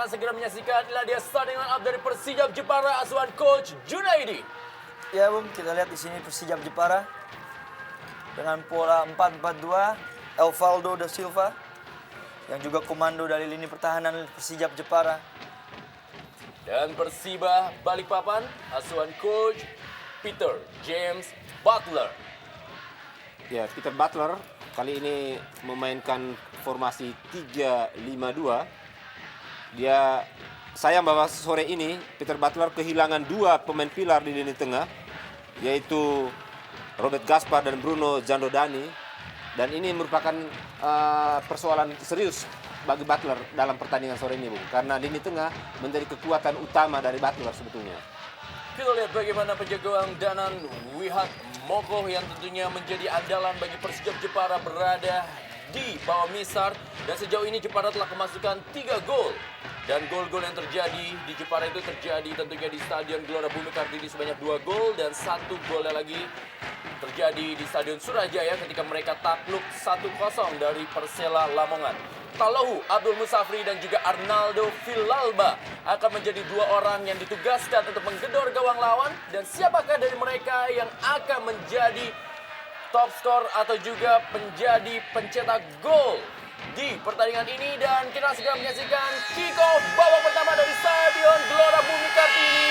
akan segera menyaksikan. Inilah dia starting line up dari Persijap Jepara asuhan Coach Junaidi. Ya Bung, kita lihat di sini Persijap Jepara dengan pola 4-4-2, Evaldo da Silva yang juga komando dari lini pertahanan Persijap Jepara. Dan Persiba Balikpapan asuhan Coach Peter James Butler. Ya, Peter Butler kali ini memainkan formasi 3-5-2. Dia sayang bahwa sore ini Peter Butler kehilangan dua pemain pilar di lini tengah, yaitu Robert Gaspar dan Bruno Gianrodani. Dan ini merupakan persoalan serius bagi Butler dalam pertandingan sore ini, Bung. Karena lini tengah menjadi kekuatan utama dari Butler sebetulnya. Kita lihat bagaimana penjaga gawang Danan Wihat Moko yang tentunya menjadi andalan bagi Persijap Jepara berada di bawah Misar. Dan sejauh ini Jepara telah kemasukan 3 gol. Dan gol-gol yang terjadi di Jepara itu terjadi tentunya di Stadion Gelora Bumi Kartini sebanyak 2 gol. Dan 1 golnya lagi terjadi di Stadion Surajaya ketika mereka takluk 1-0 dari Persela Lamongan. Talohu Abdul Musafri dan juga Arnaldo Villalba akan menjadi 2 orang yang ditugaskan untuk menggedor gawang lawan. Dan siapakah dari mereka yang akan menjadi top skor atau juga menjadi pencetak gol di pertandingan ini. Dan kita segera menyaksikan kick off babak pertama dari Stadion Gelora Bumi Kartini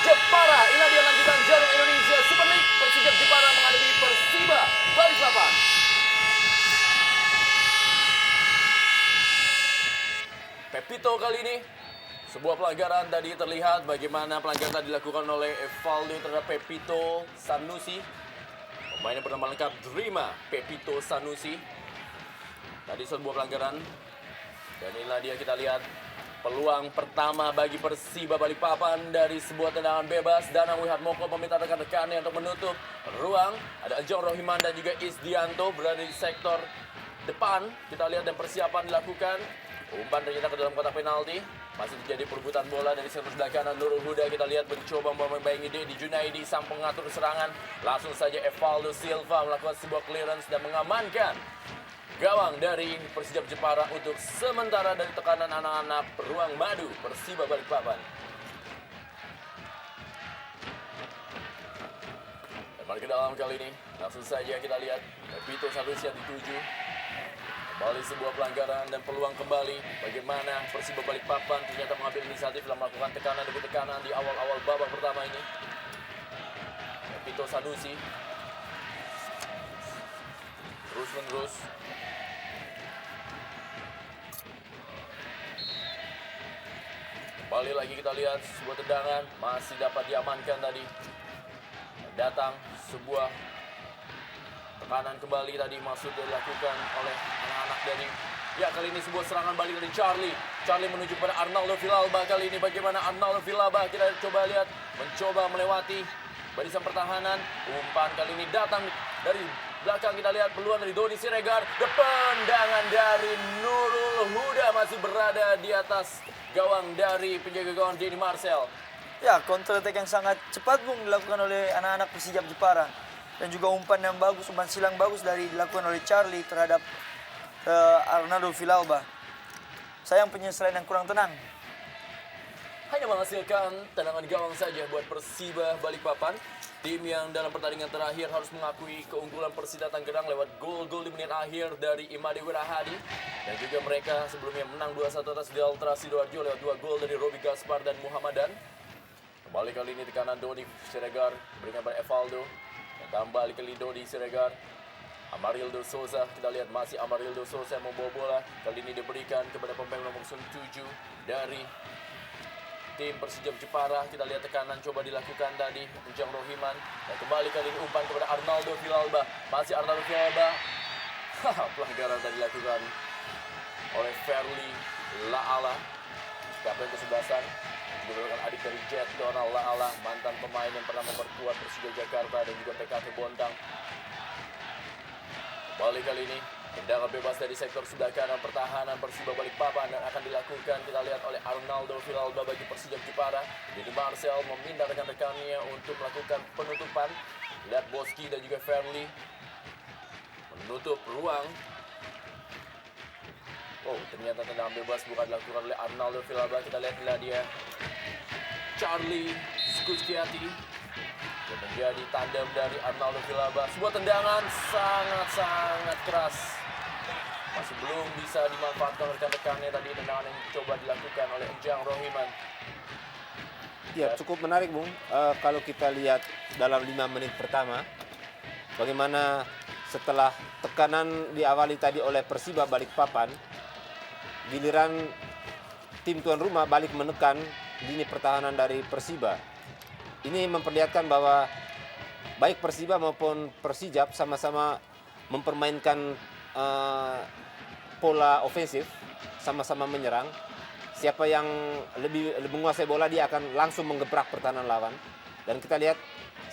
Jepara. Inilah dia lanjutan Jarum Indonesia Super League. Persijap Jepara menghadapi Persiba Balikpapan. Pepito kali ini sebuah pelanggaran tadi terlihat bagaimana pelanggaran tadi dilakukan oleh Evaldo terhadap Pepito Sanusi. Pemain yang bernama lengkap Drima Pepito Sanusi. Tadi sebuah pelanggaran. Dan inilah dia kita lihat peluang pertama bagi Persiba Balikpapan dari sebuah tendangan bebas. Danang Wihat Moko meminta rekan-rekannya untuk menutup ruang. Ada Ajong Rohiman dan juga Isdianto berada di sektor depan. Kita lihat dan persiapan dilakukan. Umpan ternyata ke dalam kotak penalti. Masih terjadi perebutan bola dari sektor sebelah kanan. Nurul Huda kita lihat mencoba membayang ide di Junaidi sang pengatur serangan. Langsung saja Evaldo Silva melakukan sebuah clearance dan mengamankan gawang dari Persijap Jepara untuk sementara dari tekanan anak-anak Ruang Madu Persiba Balikpapan. Dan ke dalam kali ini langsung saja kita lihat Pepito Sanusi yang dituju. Kembali sebuah pelanggaran dan peluang kembali bagaimana Persiba Balikpapan ternyata mengambil inisiatif dalam melakukan tekanan demi tekanan di awal-awal babak pertama ini. Pepito Sanusi terus-menerus kembali lagi kita lihat sebuah tendangan masih dapat diamankan tadi. Datang sebuah tekanan kembali tadi masuk dilakukan oleh anak-anak dari kali ini sebuah serangan balik dari Charlie. Charlie menuju pada Arnaldo Villalba kali ini. Bagaimana Arnaldo Villalba kita coba lihat mencoba melewati barisan pertahanan. Umpan kali ini datang dari belakang, kita lihat peluang dari Doni Siregar. Tendangan dari Nurul Huda masih berada di atas gawang dari penjaga gawang Denny Marcel. Ya, counter attack yang sangat cepat Bung dilakukan oleh anak-anak Persijap Jepara. Dan juga umpan yang bagus, umpan silang bagus dilakukan oleh Charlie terhadap Arnaldo Villalba. Sayang penyelesaian yang kurang tenang. Hanya menghasilkan tendangan gawang saja buat Persiba Balikpapan. Tim yang dalam pertandingan terakhir harus mengakui keunggulan Persita Tangerang lewat gol-gol di menit akhir dari Imade Wirahadi. Dan juga mereka sebelumnya menang 2-1 atas Delta Sidoarjo lewat 2 gol dari Robi Gaspar dan Muhammadan. Kembali kali ini tekanan Doni Siregar berikan pada Evaldo. Kembali ke Doni Siregar. Amarildo Souza, kita lihat masih Amarildo Souza yang membawa bola. Kali ini diberikan kepada pemain nomor 7 dari tim Persijap Jepara. Kita lihat tekanan coba dilakukan tadi Ujang Rohiman. Dan kembali kali ini umpan kepada Arnaldo Villalba. Masih Arnaldo Villalba. Pelanggaran tadi dilakukan oleh Ferli Laala, kapten kesebelasan. Dilakukan adik dari Jet Donald Laala, mantan pemain yang pernah memperkuat Persija Jakarta dan juga PKT Bontang. Kembali kali ini tendangan bebas dari sektor sebelah kanan pertahanan Persiba Balikpapan dan akan dilakukan kita lihat oleh Arnaldo Villalba bagi Persijap Jepara. Jadi Marcel meminta rekan-rekannya untuk melakukan penutupan. Lihat Boski dan juga Ferli menutup ruang Oh, ternyata tendangan bebas bukan dilakukan oleh Arnaldo Villalba. Kita lihat dia Charlie Skuskiati yang menjadi tandem dari Arnaldo Villalba. Sebuah tendangan sangat-sangat keras. Masih belum bisa dimanfaatkan rekan-rekannya tadi, tendangan yang coba dilakukan oleh Ejang Rohiman. Ya, cukup menarik, Bung. Kalau kita lihat dalam 5 menit pertama, bagaimana setelah tekanan diawali tadi oleh Persiba Balikpapan, giliran tim tuan rumah balik menekan lini pertahanan dari Persiba. Ini memperlihatkan bahwa baik Persiba maupun Persijap sama-sama mempermainkan pola ofensif, sama-sama menyerang. Siapa yang lebih menguasai bola, dia akan langsung menggebrak pertahanan lawan. Dan kita lihat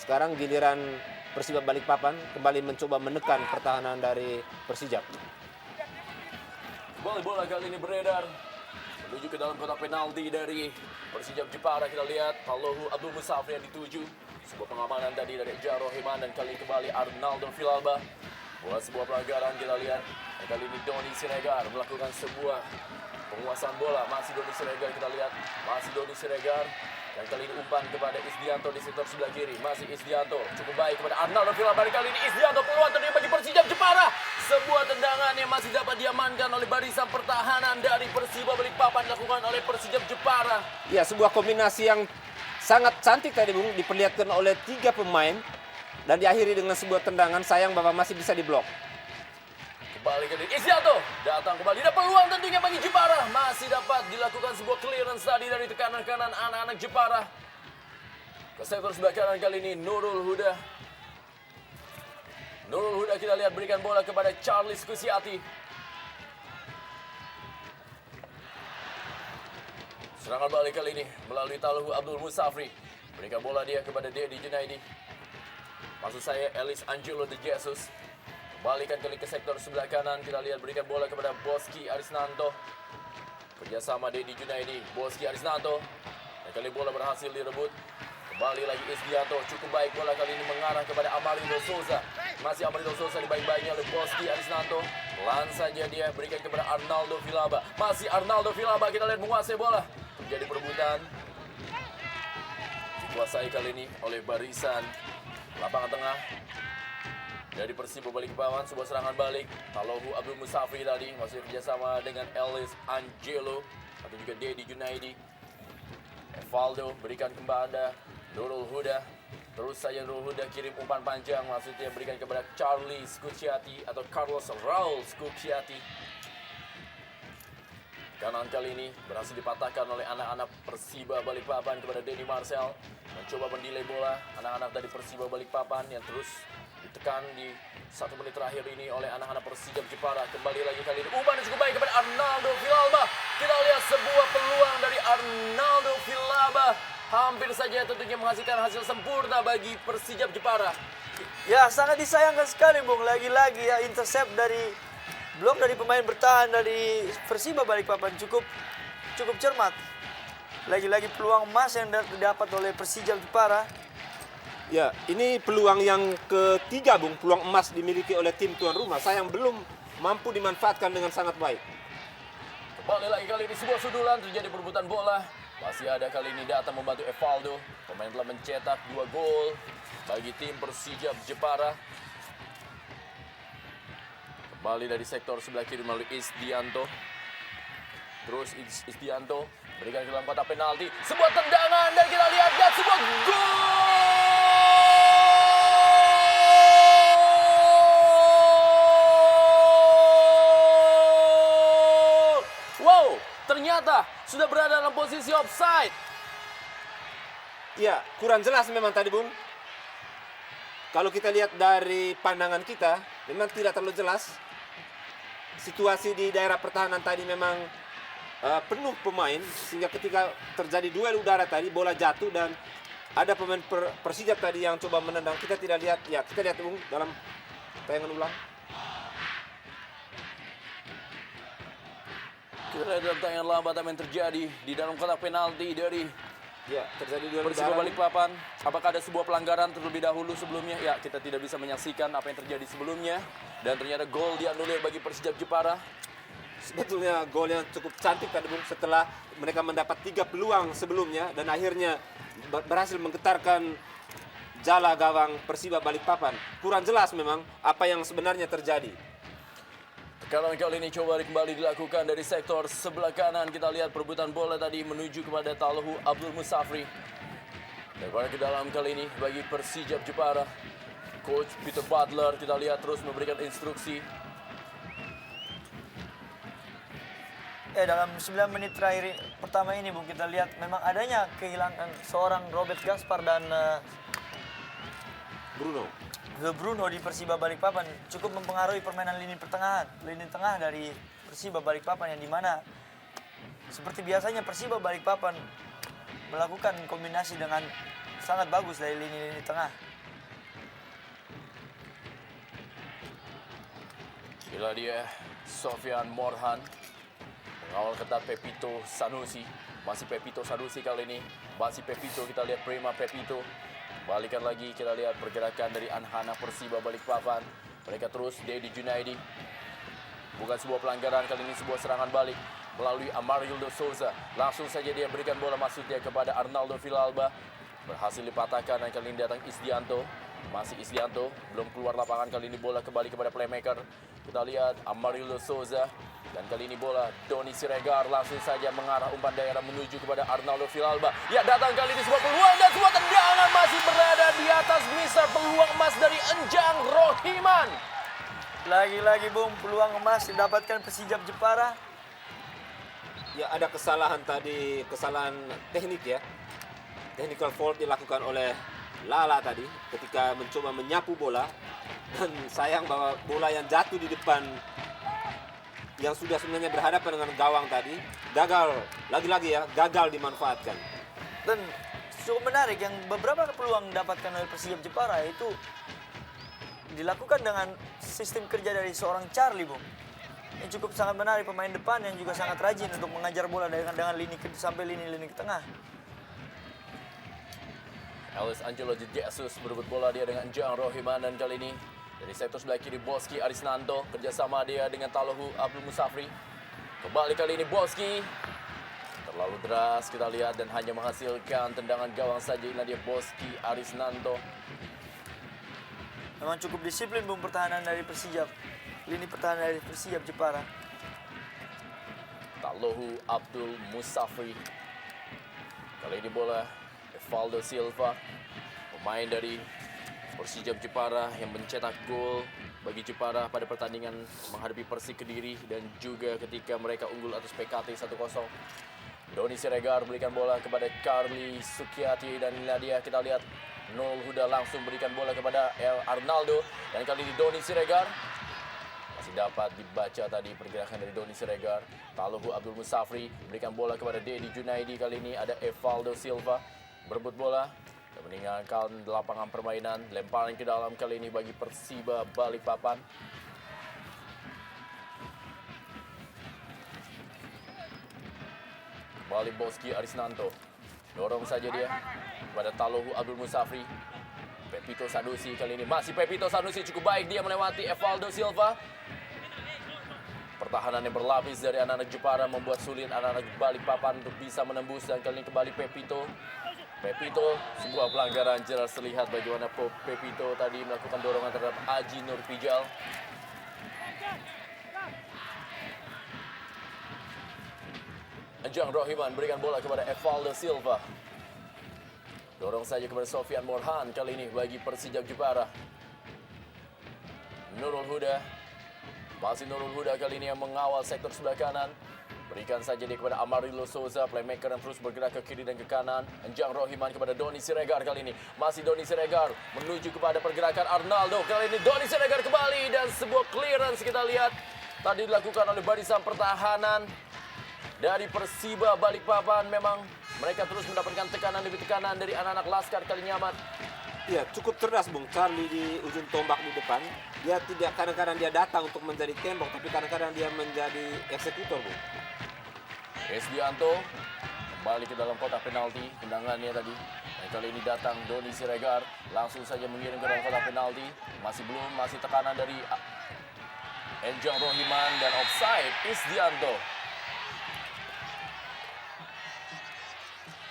sekarang giliran Persiba Balikpapan kembali mencoba menekan pertahanan dari Persijap. Bola kali ini beredar menuju ke dalam kotak penalti dari Persijap Jepara. Kita lihat Palohu Abdul Musafri yang dituju. Sebuah pengamanan tadi dari Ejang Rohiman dan kali kembali Arnaldo Villalba. Buat sebuah pelanggaran kita lihat. Dan kali ini Doni Siregar melakukan sebuah penguasaan bola. Masih Doni Siregar kita lihat. Masih Doni Siregar. Dan kali ini umpan kepada Isdianto di sektor sebelah kiri. Masih Isdianto. Cukup baik kepada Arnaldo Villalba. Kali ini Isdianto peluang terjadi bagi Persijap Jepara. Sebuah tendangan yang masih dapat diamankan oleh barisan pertahanan dari Persiba Balikpapan dilakukan oleh Persijap Jepara. Ya, sebuah kombinasi yang sangat cantik tadi, Bung, diperlihatkan oleh 3 pemain dan diakhiri dengan sebuah tendangan. Sayang bahwa masih bisa diblok. Kembali ke Isdianto, datang kembali, ada peluang tentunya bagi Jepara. Masih dapat dilakukan sebuah clearance tadi dari tekanan kanan anak-anak Jepara. Ke sektor sebelah kanan kali ini Nurul Huda. Nurul Huda kita lihat berikan bola kepada Charlie Skusiati. Serangan balik kali ini melalui Talhu Abdul Musafri. Berikan bola dia kepada Dedi Junaidi. Maksud saya Elis Angelo de Jesus. Balikan kali ke sektor sebelah kanan. Kita lihat berikan bola kepada Boski Arisnanto. Kerjasama Dedi Junaidi. Boski Arisnanto. Dan kali bola berhasil direbut. Kembali lagi Isdianto. Cukup baik bola kali ini mengarah kepada Amarindo Souza. Masih Amarindo Souza dibaik-baiknya oleh Boski Arisnanto. Pelan saja dia berikan kepada Arnaldo Villalba. Masih Arnaldo Villalba. Kita lihat menguasai bola. Terjadi perebutan. Dikuasai kali ini oleh barisan lapangan tengah dari Persiba Balikpapan. Sebuah serangan balik. Talohu Abdul Musafri tadi masih kerjasama dengan Elis Angelo atau juga Dedi Junaidi. Evaldo berikan kepada Nurul Huda. Terus saja Nurul Huda kirim umpan panjang, maksudnya berikan kepada Charlie Skuciati atau Carlos Raul Skuciati. Kanan kali ini berhasil dipatahkan oleh anak-anak Persiba Balikpapan kepada Denny Marcel. Mencoba mendelay bola anak-anak dari Persiba Balikpapan yang terus ditekan di 1 menit terakhir ini oleh anak-anak Persijap Jepara. Kembali lagi kali ini umpan yang cukup baik kepada Arnaldo Villalba. Kita lihat sebuah peluang dari Arnaldo Villalba. Hampir saja tentunya menghasilkan hasil sempurna bagi Persijap Jepara. Ya, sangat disayangkan sekali, Bung. Lagi-lagi ya intercept dari blok dari pemain bertahan dari Persiba Balikpapan cukup cermat. Lagi-lagi peluang emas yang didapat oleh Persijap Jepara. Ya, ini peluang yang ketiga, Bung. Peluang emas dimiliki oleh tim tuan rumah. Sayang belum mampu dimanfaatkan dengan sangat baik. Kembali lagi kali ini sebuah sundulan, terjadi perebutan bola. Masih ada kali ini datang membantu Evaldo. Pemain telah mencetak 2 gol bagi tim Persijap Jepara. Kembali dari sektor sebelah kiri melalui Isdianto. Terus Isdianto berikan ke dalam kotak penalti. Sebuah tendangan dan kita lihat sebuah gol. Wow, ternyata sudah berada dalam posisi offside. Ya, kurang jelas memang tadi, Bung. Kalau kita lihat dari pandangan kita, memang tidak terlalu jelas. Situasi di daerah pertahanan tadi memang penuh pemain, sehingga ketika terjadi duel udara tadi, bola jatuh dan ada pemain Persijap tadi yang coba menendang. Kita tidak lihat, ya kita lihat, Bung, dalam tayangan ulang. Kita lihat dalam tayangan lambat apa yang terjadi di dalam kotak penalti dari terjadi duel Persiba udara. Balikpapan. Apakah ada sebuah pelanggaran terlebih dahulu sebelumnya? Ya, kita tidak bisa menyaksikan apa yang terjadi sebelumnya. Dan ternyata gol dianulir bagi Persijap Jepara. sebetulnya gol yang cukup cantik tadi Bung, setelah mereka mendapat 3 peluang sebelumnya dan akhirnya berhasil menggetarkan jala gawang Persiba Balikpapan. Kurang jelas memang apa yang sebenarnya terjadi. Tekanan kali ini coba kembali dilakukan dari sektor sebelah kanan. Kita lihat perebutan bola tadi menuju kepada Talhu Abdul Musafri. Lebar ke dalam kali ini bagi Persijap Jepara. Coach Peter Butler kita lihat terus memberikan instruksi. Dalam 9 menit terakhir pertama ini Bung, kita lihat memang adanya kehilangan seorang Robert Gaspar dan Bruno di Persiba Balikpapan cukup mempengaruhi permainan lini tengah dari Persiba Balikpapan, yang dimana seperti biasanya Persiba Balikpapan melakukan kombinasi dengan sangat bagus dari lini tengah. Inilah dia Sofyan Morhan mengawal ketat Pepito Sanusi. Masih Pepito Sanusi kali ini. Masih Pepito, kita lihat Prima Pepito. Balikan lagi, kita lihat pergerakan dari Anhana Persiba Balikpapan. Mereka terus, Dedi Junaidi. Bukan sebuah pelanggaran, kali ini sebuah serangan balik melalui Amarildo Souza. Langsung saja dia berikan bola masuknya kepada Arnaldo Villalba. Berhasil dipatahkan dan kali ini datang Isdianto. Masih Isdianto, belum keluar lapangan, kali ini bola kembali kepada playmaker. Kita lihat Amarildo Souza. Dan kali ini bola Doni Siregar langsung saja mengarah umpan daerah menuju kepada Arnaldo Villalba. Ya, datang kali ini sebuah peluang dan sebuah tendangan masih berada di atas misar peluang emas dari Enjang Rohiman. Lagi-lagi Bung, peluang emas didapatkan Persijap Jepara. Ya, ada kesalahan tadi, kesalahan teknik ya. Technical fault dilakukan oleh Lala tadi ketika mencoba menyapu bola. Dan sayang bahwa bola yang jatuh di depan yang sudah sebenarnya berhadapan dengan gawang tadi gagal dimanfaatkan. Dan cukup menarik yang beberapa peluang didapatkan oleh Persijap Jepara itu dilakukan dengan sistem kerja dari seorang Charlie, Bung. Ini cukup sangat menarik, pemain depan yang juga sangat rajin untuk mengajar bola dengan lini sampai lini ke tengah. Ellis Angelo Jesus berebut bola dia dengan Enjang Rohiman, dan kali ini dari sektor sebelah kiri Boski Arisnanto kerjasama dia dengan Talhu Abdul Musafri. Kembali kali ini Boski terlalu deras kita lihat dan hanya menghasilkan tendangan gawang saja. Inilah dia Boski Arisnanto. Memang cukup disiplin Bung pertahanan dari Persijap. Lini pertahanan dari Persijap Jepara. Talhu Abdul Musafri. Kali ini bola Evaldo Silva, pemain dari Persijap Jepara yang mencetak gol bagi Jepara pada pertandingan menghadapi Persik Kediri dan juga ketika mereka unggul atas PKT 1-0. Doni Siregar berikan bola kepada Carly Sukiati dan inilah dia, kita lihat Nurul Huda langsung berikan bola kepada Arnaldo, dan kali ini Doni Siregar masih dapat dibaca tadi pergerakan dari Doni Siregar. Talhu Abdul Musafri berikan bola kepada Dedi Junaidi, kali ini ada Evaldo Silva berebut bola dan meninggalkan lapangan permainan. Lemparan ke dalam kali ini bagi Persiba Balikpapan. Kembali Boski Arisnanto, dorong saja dia kepada Talhu Abdul Musafri. Pepito Sanusi kali ini, masih Pepito Sanusi, cukup baik dia melewati Evaldo Silva. Pertahanan yang berlapis dari anak-anak Jepara membuat sulit anak-anak Balikpapan untuk bisa menembus, dan kali ini kembali Pepito, sebuah pelanggaran jelas terlihat bagaimana Pepito tadi melakukan dorongan terhadap Aji Nurpijal. Enjang Rohiman berikan bola kepada Evaldo Silva. Dorong saja kepada Sofyan Morhan kali ini bagi Persijap Jepara. Nurul Huda. Masih Nurul Huda kali ini yang mengawal sektor sebelah kanan. Berikan saja dia kepada Amarildo Souza, playmaker yang terus bergerak ke kiri dan ke kanan. Enjang Rohiman kepada Doni Siregar kali ini. Masih Doni Siregar menuju kepada pergerakan Arnaldo. Kali ini Doni Siregar kembali dan sebuah clearance kita lihat tadi dilakukan oleh barisan pertahanan dari Persiba Balikpapan. Memang mereka terus mendapatkan tekanan demi tekanan dari anak-anak Laskar Kalinyamat. Iya, cukup cerdas Bung Charlie di ujung tombak di depan. Dia tidak, kadang-kadang dia datang untuk menjadi tembok, tapi kadang-kadang dia menjadi eksekutor, Bung. Esdianto kembali ke dalam kotak penalti, tendangannya tadi. Dan kali ini datang Doni Siregar, langsung saja mengirim ke dalam kotak penalti. Masih belum, masih tekanan dari Enjang Rohiman dan offside Isdianto.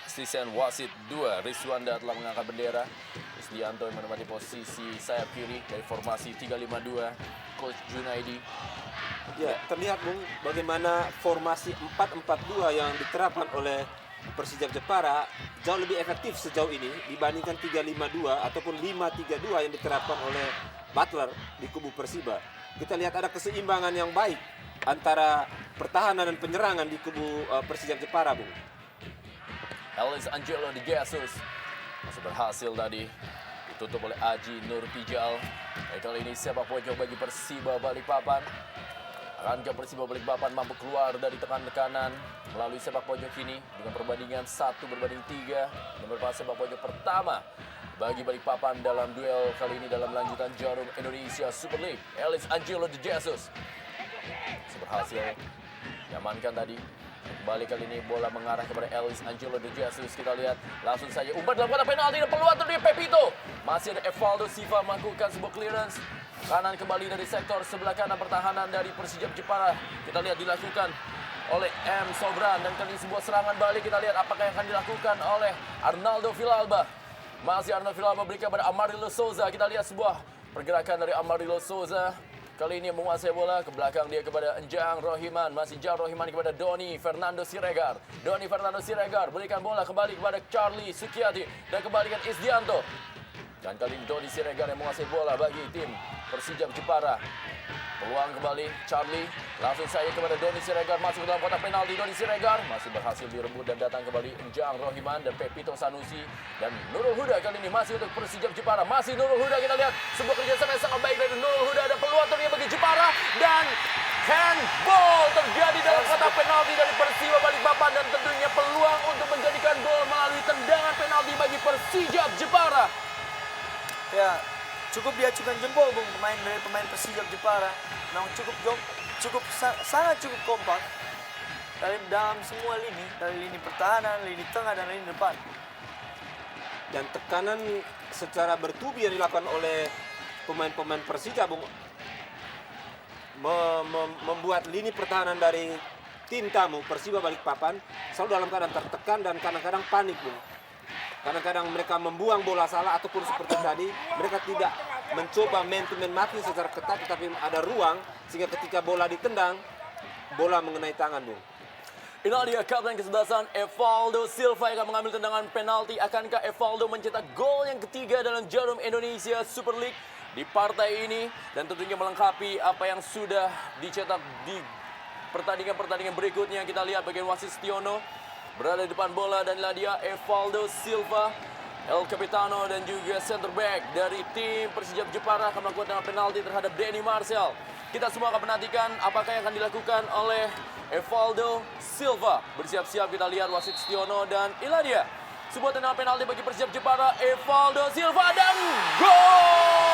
Asisten wasit 2, Rizwanda telah mengangkat bendera. Isdianto yang menempati posisi sayap kiri dari formasi 3-5-2. Coach Junaidi. Ya, terlihat Bung bagaimana formasi 4-4-2 yang diterapkan oleh Persijap Jepara jauh lebih efektif sejauh ini dibandingkan 3-5-2 ataupun 5-3-2 yang diterapkan oleh Butler di kubu Persiba. Kita lihat ada keseimbangan yang baik antara pertahanan dan penyerangan di kubu Persijap Jepara, Bung. Ellis Angelo de Jesus masih berhasil tadi ditutup oleh Aji Nur Pijal. Kali ini sepak pojok bagi Persiba Balikpapan. Akankah Persiba Balikpapan mampu keluar dari tekanan melalui sepak pojok ini dengan perbandingan 1-3 dan merupakan sepak pojok pertama bagi Balikpapan dalam duel kali ini dalam lanjutan Jarum Indonesia Super League. Ellis Angelo de Jesus berhasil diamankan tadi. Kembali kali ini bola mengarah kepada Ellis Angelo de Jesus. Kita lihat langsung saja umpan dalam kotak penalti dan peluang dari Pepito. Masih ada Evaldo Silva melakukan sebuah clearance. Kanan kembali dari sektor sebelah kanan pertahanan dari Persijap Jepara. Kita lihat dilakukan oleh M. Sobran. Dan kali ini sebuah serangan balik. Kita lihat apakah yang akan dilakukan oleh Arnaldo Villalba. Masih Arnaldo Villalba berikan pada Amarillo Souza. Kita lihat sebuah pergerakan dari Amarillo Souza. Kali ini menguasai bola ke belakang dia kepada Enjang Rohiman. Masih Enjang Rohiman kepada Doni Fernando Siregar. Doni Fernando Siregar berikan bola kembali kepada Charlie Sukiati. Dan kembalikan Isdianto. Dan kali ini Doni Siregar yang menguasai bola bagi tim Persijap Jepara. Peluang kembali Charlie. Langsung saja kepada Doni Siregar. Masuk ke dalam kotak penalti. Doni Siregar masih berhasil direbut dan datang kembali Enjang Rohiman dan Pepito Sanusi. Dan Nurul Huda kali ini masih untuk Persijap Jepara. Masih Nurul Huda, kita lihat sebuah kerjasama yang sangat baik dari Nurul Huda. Ada peluang terlihat bagi Jepara. Dan handball terjadi dalam kotak penalti dari Persiba Balikpapan. Dan tentunya peluang untuk menjadikan gol melalui tendangan penalti bagi Persijap Jepara. Ya, cukup diajukan jempol Bung pemain Persijap Jepara. Memang sangat cukup kompak dalam semua lini, dari lini pertahanan, lini tengah dan lini depan. Dan tekanan secara bertubi yang dilakukan oleh pemain-pemain Persija, Bung, membuat lini pertahanan dari tim tamu Persiba Balikpapan selalu dalam keadaan tertekan dan kadang-kadang panik, Bung. Kadang-kadang mereka membuang bola salah ataupun seperti tadi mereka tidak mencoba man-to-man marking secara ketat, tetapi ada ruang sehingga ketika bola ditendang bola mengenai tangan, Bung. Inilah dia kapten kesebelasan Evaldo Silva yang akan mengambil tendangan penalti. Akankah Evaldo mencetak gol yang ketiga dalam Jarum Indonesia Super League di partai ini dan tentunya melengkapi apa yang sudah dicetak di pertandingan-pertandingan berikutnya. Kita lihat bagian wasit Stiono berada di depan bola dan inilah dia Evaldo Silva, El Capitano dan juga center back dari tim Persijap Jepara akan melakukan tendangan penalti terhadap Denny Marcel. Kita semua akan menantikan apakah yang akan dilakukan oleh Evaldo Silva. Bersiap-siap kita lihat wasit Stiono dan inilah dia sebuah tendangan penalti bagi Persijap Jepara. Evaldo Silva dan gol!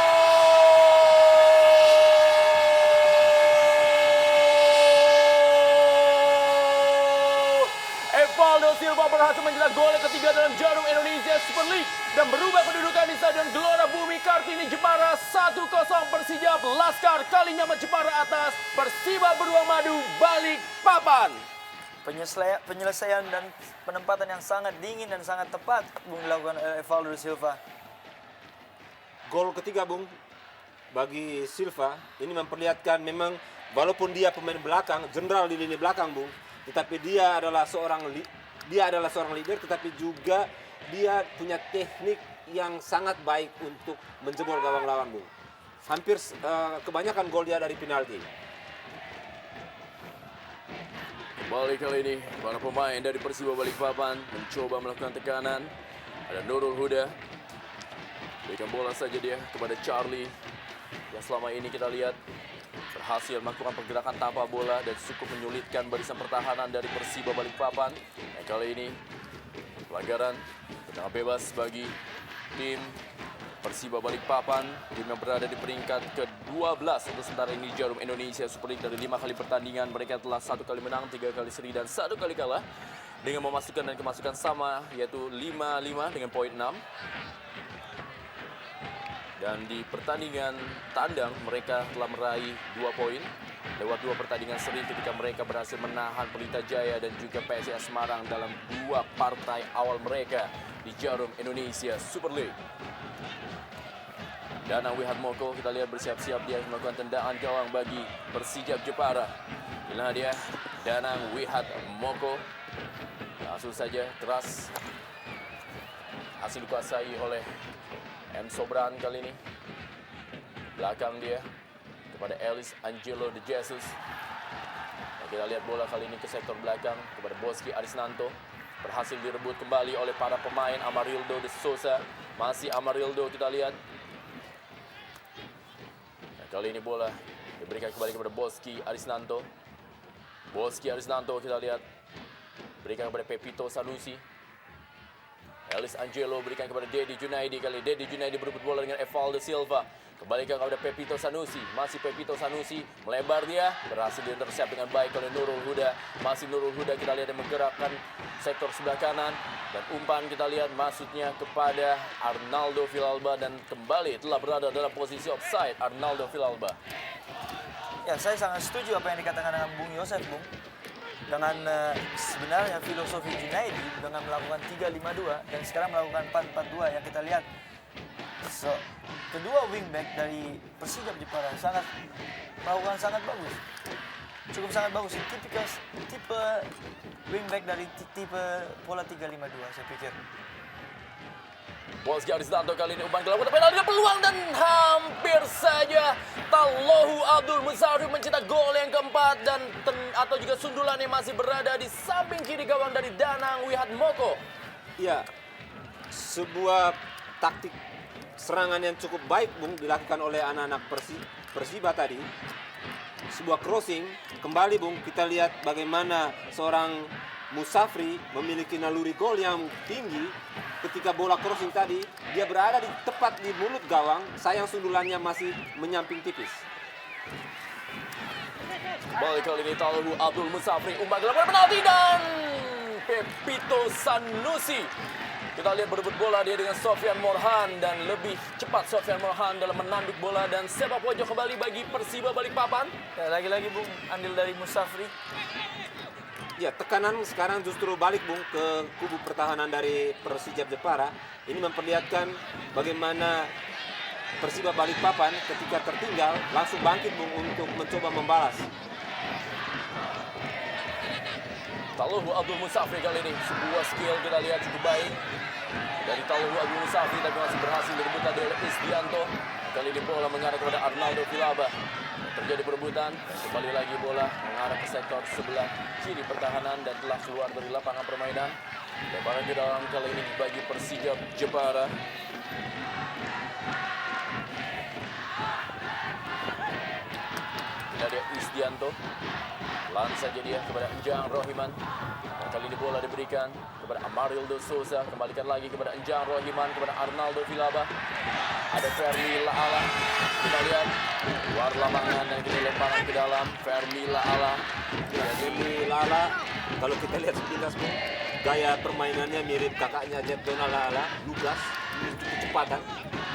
Evaldo Silva berhasil mencetak gol yang ketiga dalam Jarum Indonesia Super League dan berubah kedudukan di Stadion Gelora Bumi Kartini Jepara 1-0 Persijap. Laskar kalinya Jepara atas, Persiba beruang madu Balikpapan. Penyelesaian dan penempatan yang sangat dingin dan sangat tepat Bung dilakukan oleh Evaldo Silva. Gol ketiga, Bung, bagi Silva ini memperlihatkan memang walaupun dia pemain belakang, jenderal di lini belakang, Bung, tetapi dia adalah seorang leader, tetapi juga dia punya teknik yang sangat baik untuk menjebol gawang lawan, Bung. Hampir kebanyakan gol dia dari penalti. Kembali kali ini para pemain dari Persiba Balikpapan mencoba melakukan tekanan. Ada Nurul Huda, berikan bola saja dia kepada Charlie yang selama ini kita lihat berhasil melakukan pergerakan tanpa bola dan cukup menyulitkan barisan pertahanan dari Persiba Balikpapan. Dan kali ini pelanggaran tendangan bebas bagi tim Persiba Balikpapan, tim yang berada di peringkat ke-12 untuk sementara ini Jarum Indonesia Super League. Dari 5 kali pertandingan mereka telah 1 kali menang, 3 kali seri dan 1 kali kalah dengan memasukkan dan kemasukan sama yaitu 5-5 dengan poin 6. Dan di pertandingan tandang mereka telah meraih 2 poin lewat 2 pertandingan seri ketika mereka berhasil menahan Pelita Jaya dan juga PSIS Semarang dalam 2 partai awal mereka di Jarum Indonesia Super League. Danang Wihatmoko kita lihat bersiap-siap dia melakukan tendaan gawang bagi Persijap Jepara. Inilah dia Danang Wihatmoko. Langsung saja keras. Hasil dikuasai oleh M. Sobran kali ini. Belakang dia kepada Elis Angelo de Jesus. Nah, kita lihat bola kali ini ke sektor belakang kepada Boski Arisnanto. Berhasil direbut kembali oleh para pemain Amarildo de Souza. Masih Amarildo kita lihat. Nah, kali ini bola diberikan kembali kepada Boski Arisnanto. Boski Arisnanto kita lihat berikan kepada Pepito Sanusi. Elis Angelo berikan kepada Dedi Junaidi kali. Dedi Junaidi berebut bola dengan Evaldo Silva. Kembalikan kepada Pepito Sanusi. Masih Pepito Sanusi. Melebar dia. Berhasil diintercept dengan baik oleh Nurul Huda. Masih Nurul Huda kita lihat yang menggerakkan sektor sebelah kanan. Dan umpan kita lihat masuknya kepada Arnaldo Villalba. Dan kembali telah berada dalam posisi offside Arnaldo Villalba. Ya, saya sangat setuju apa yang dikatakan dengan Bung Yosef, Bung. Dengan sebenarnya filosofi Junaidi dengan melakukan 3-5-2 dan sekarang melakukan 4-4-2 yang kita lihat. Kedua wingback dari Persijap Jepara melakukan sangat bagus. Cukup sangat bagus. Tipe wingback dari tipe pola 3-5-2 saya pikir. Boski Arisnanto kali ini umpan dilakukan tapi ada peluang dan hampir saja Tallohu Abdul Musarif mencetak gol yang keempat dan atau juga sundulan yang masih berada di samping kiri gawang dari Danang Wihatmoko. Ya, sebuah taktik serangan yang cukup baik Bung dilakukan oleh anak-anak Persiba tadi. Sebuah crossing kembali Bung, kita lihat bagaimana seorang Musafri memiliki naluri gol yang tinggi. Ketika bola crossing tadi, dia berada tepat di mulut gawang. Sayang sundulannya masih menyamping tipis. Kembali kali ini Tallohu Abdul Musafri umpan dilakukan penalti dan Pepito Sanusi. Kita lihat berebut bola dia dengan Sofyan Morhan dan lebih cepat Sofyan Morhan dalam menanduk bola dan sepak pojok kembali bagi Persiba Balikpapan. Ya, lagi-lagi Bung, andil dari Musafri. Ya, tekanan sekarang justru balik Bung ke kubu pertahanan dari Persijap Jepara. Ini memperlihatkan bagaimana Persiba Balikpapan ketika tertinggal langsung bangkit Bung untuk mencoba membalas. Tallohu Abdul Musafri kali ini sebuah skill kita lihat cukup baik dari Tallohu Abdul Musafri tapi masih berhasil direbut tadi oleh Isdianto. Kali ini bola mengarah kepada Arnaldo Villalba. Terjadi perebutan, kembali lagi bola mengarah ke sektor sebelah kiri pertahanan dan telah keluar dari lapangan permainan. Lebaran ke dalam kali ini bagi Persijap Jepara. Ini ada Isdianto. Lan saja dia kepada Enjang Rohiman. Dan kali ini bola diberikan kepada Amarildo Souza. Kembalikan lagi kepada Enjang Rohiman, kepada Arnaldo Villalba. Ada Fermi Laala. Kita lihat luar lapangan dan kini lemparan ke dalam. Fermi Laala. Fermi Laala, kalau kita lihat sepintas Bung, gaya permainannya mirip kakaknya Jetdona Laala, lugas, memiliki kecepatan,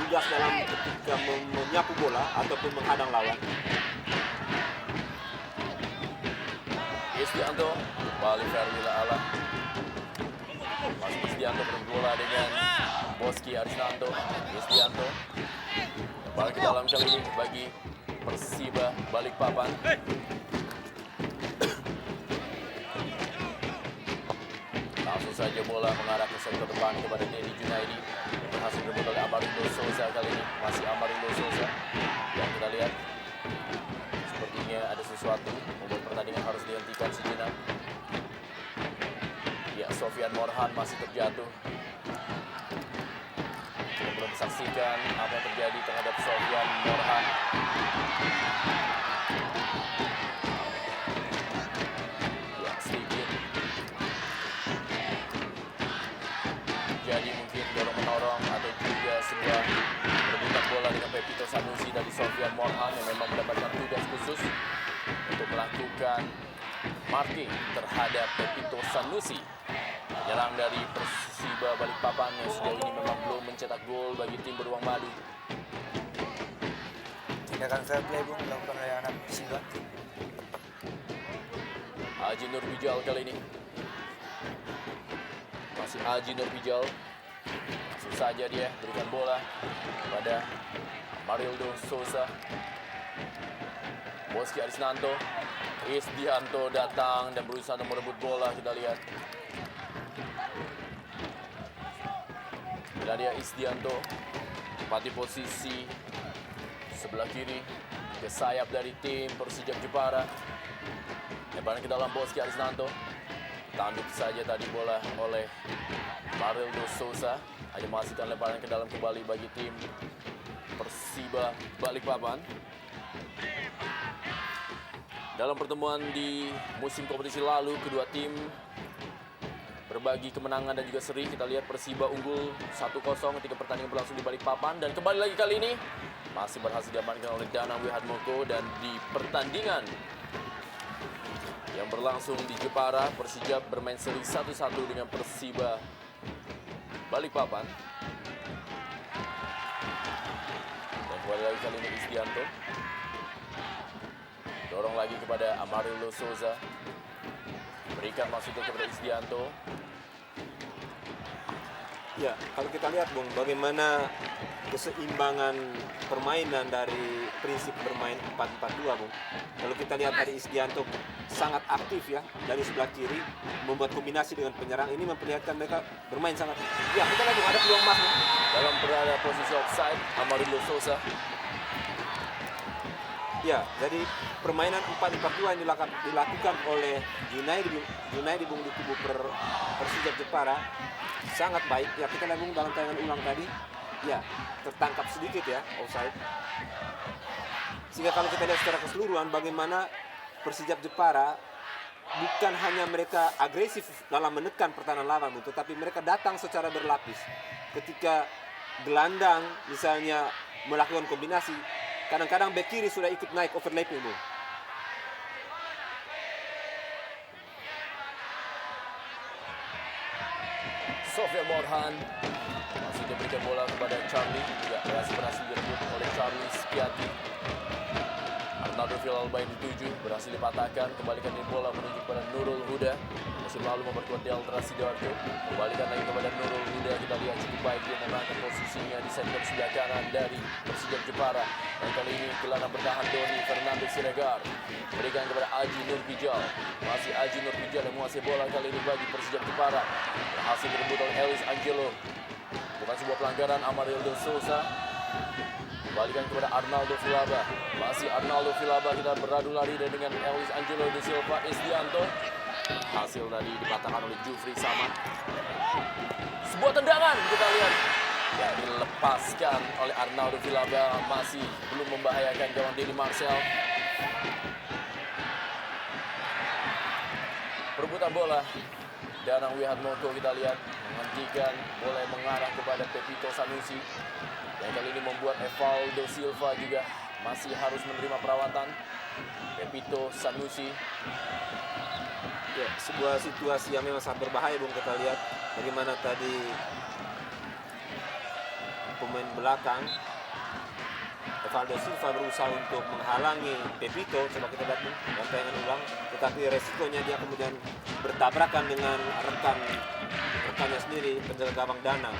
lugas dalam ketika menyapu bola ataupun menghadang lawan. Isdianto, kembali Fermi Laala. Masih Isdianto berbola dengan Boski Arisnanto. Isdianto kembali ke dalam kali ini bagi Persiba Balikpapan. Langsung saja bola mengarah ke sektor depan kepada Dedi Junaidi. Berhasil direbut oleh Amarildo Souza kali ini. Masih Amarildo Souza. Yang kita lihat sepertinya ada sesuatu membuat pertandingan harus dihentikan sejenak. Ya, Sofyan Morhan masih terjatuh. Kita belum saksikan apa yang terjadi terhadap Sofyan Morhan. Ya, sedikit. Jadi mungkin dorong-menorong atau juga sebuah perebutan bola dengan Pepito Sanusi dari Sofyan Morhan yang memang mendapatkan tugas khusus untuk melakukan marking terhadap Pepito Sanusi. Penyerang dari Persiba Balikpapan yang sejauh ini memang belum mencetak gol bagi tim Beruang Madu. Tindakan fair play Bung dilakukan oleh anak Persiba. Aji Nurpijal kali ini. Masih Aji Nurpijal. Langsung saja dia berikan bola pada Marildo Sousa. Boski Arisnanto. Isdianto datang dan berusaha untuk merebut bola, kita lihat. Bila dia Isdianto tempati posisi sebelah kiri ke sayap dari tim Persijap Jepara. Lemparan ke dalam Boski Arisnanto. Tanduk saja tadi bola oleh Marildo Sousa. Hanya menghasilkan lemparan ke dalam kembali bagi tim Persiba Balikpapan. Dalam pertemuan di musim kompetisi lalu, kedua tim berbagi kemenangan dan juga seri. Kita lihat Persiba unggul 1-0 ketika pertandingan berlangsung di Balikpapan. Dan kembali lagi kali ini masih berhasil diamankan oleh Danang Wihatmoko. Dan di pertandingan yang berlangsung di Jepara, Persijap bermain seri 1-1 dengan Persiba Balikpapan. Dan kembali lagi kali ini Isdianto. Dorong lagi kepada Amarildo Sousa. Berikan masuknya kepada Isdianto. Ya, kalau kita lihat Bung, bagaimana keseimbangan permainan dari prinsip bermain 4-4-2 Bung. Kalau kita lihat dari Isdianto sangat aktif ya dari sebelah kiri, membuat kombinasi dengan penyerang, ini memperlihatkan mereka bermain sangat. Ya, kita lihat Bung, ada peluang emas Bung. Dalam berada posisi offside, Amarildo Sousa. Ya, jadi permainan 4-4-2 yang dilakukan oleh Junaidi Bung di kubu Persijap Jepara sangat baik. Ya, kita lihat Bung dalam tayangan ulang tadi, ya tertangkap sedikit ya offside. Sehingga kalau kita lihat secara keseluruhan bagaimana Persijap Jepara bukan hanya mereka agresif dalam menekan pertahanan lawan, tetapi mereka datang secara berlapis. Ketika gelandang misalnya melakukan kombinasi, kadang-kadang bek kiri sudah ikut naik overlapping Bung. Sofian Morhan masih diberikan bola kepada Charlie. Ya, berhasil direbut oleh Charlie Spiati. Arnaldo Villalba yang dituju berhasil dipatahkan. Kembalikan di bola menuju kepada Nurul Huda. Musim lalu memperkuat Delta Sidoarjo. Kembalikan lagi kepada Nurul Huda. Kita lihat cukup baik dia memenangkan posisinya di sektor sebelah kanan dari Persijap Jepara. Dan kali ini gelandang bertahan Doni Fernando Siregar. Berikan kepada Aji Nurpijal. Masih Aji Nurpijal yang menguasai bola kali ini bagi Persijap Jepara. Berhasil direbut oleh Ellis Angelo. Bukan sebuah pelanggaran. Amarildo Sousa. Kembalikan kepada Arnaldo Villalba. Masih Arnaldo Villalba, kita beradu lari dengan Ellis Angelo de Silva Isdianto. Hasil tadi dipatahkan oleh Jufri Samad. Sebuah tendangan kita lihat yang dilepaskan oleh Arnaldo Villalba, masih belum membahayakan gawang Denny Marcel. Perebutan bola. Danang Wihatmoko kita lihat menghentikan bola yang mengarah kepada Pepito Sanusi. Yang kali ini membuat Evaldo Silva juga masih harus menerima perawatan. Pepito Sanusi. Ya, sebuah situasi yang memang sangat berbahaya Bung. Kita lihat bagaimana tadi pemain belakang Evaldo Silva berusaha untuk menghalangi Pepito. Coba kita lihat Bung, dalam tayangan ulang. Tetapi resikonya dia kemudian bertabrakan dengan rekannya sendiri, penjaga gawang Danang.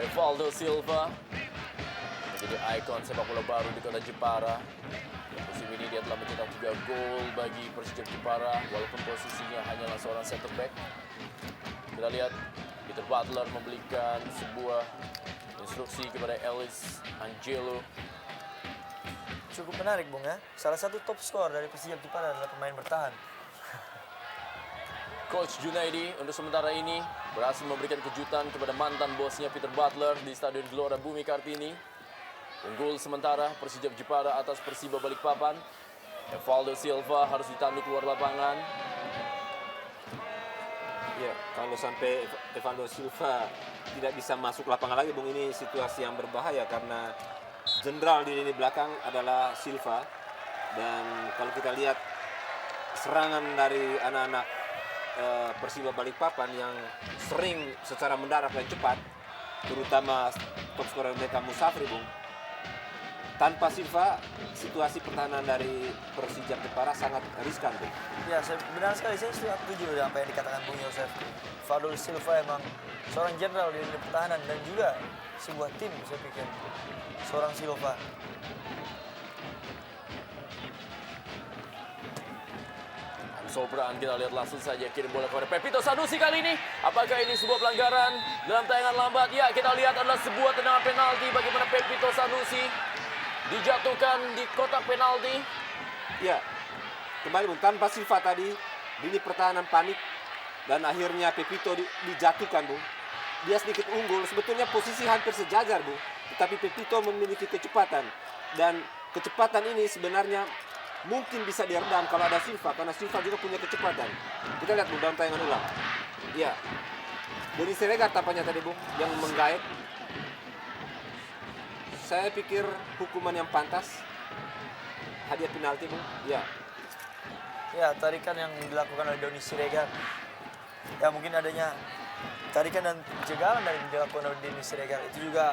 Evaldo Silva menjadi ikon sepak bola baru di kota Jepara. Musim ini dia telah mencetak 3 gol bagi Persijap Jepara, walaupun posisinya hanyalah seorang center back. Kita lihat Peter Butler memberikan sebuah instruksi kepada Ellis Angelo. Cukup menarik Bung ya. Salah satu top skor dari Persijap Jepara adalah pemain bertahan. Coach Junaidi untuk sementara ini berhasil memberikan kejutan kepada mantan bosnya Peter Butler di Stadion Gelora Bumi Kartini. Unggul sementara Persijap Jepara atas Persiba Balikpapan. Evaldo Silva harus ditanduk keluar lapangan. Ya, kalau sampai Evaldo Silva tidak bisa masuk lapangan lagi Bung, ini situasi yang berbahaya karena jenderal di lini belakang adalah Silva. Dan kalau kita lihat serangan dari anak-anak Persiba Balikpapan yang sering secara mendarat dan cepat, terutama top scorer mereka Musafri, Bung. Tanpa Silva, situasi pertahanan dari Persijap Jepara sangat riskan, Bung. Ya, benar sekali. Saya setuju dengan apa yang dikatakan Bung Yosef. Fadul Silva emang seorang jenderal di lini pertahanan dan juga sebuah tim, saya pikir. Seorang Silva. Sobran, kita lihat langsung saja kirim bola kepada Pepito Sanusi kali ini. Apakah ini sebuah pelanggaran dalam tayangan lambat? Ya, kita lihat adalah sebuah tendangan penalti bagaimana Pepito Sanusi dijatuhkan di kotak penalti. Ya, kembali Bung, tanpa Silva tadi, lini pertahanan panik dan akhirnya Pepito dijatuhkan, Bung. Dia sedikit unggul, sebetulnya posisi hampir sejajar, Bung. Tetapi Pepito memiliki kecepatan dan kecepatan ini sebenarnya mungkin bisa diredam kalau ada Silva, karena Silva juga punya kecepatan. Kita lihat Bung dalam tayangan ulang. Ya, Doni Siregar tampaknya tadi, Bung, yang menggait. Saya pikir hukuman yang pantas, hadiah penalti, Bung. Ya. Ya, tarikan yang dilakukan oleh Doni Siregar. Ya, mungkin adanya tarikan dan jegalan dari dilakukan oleh Doni Siregar. Itu juga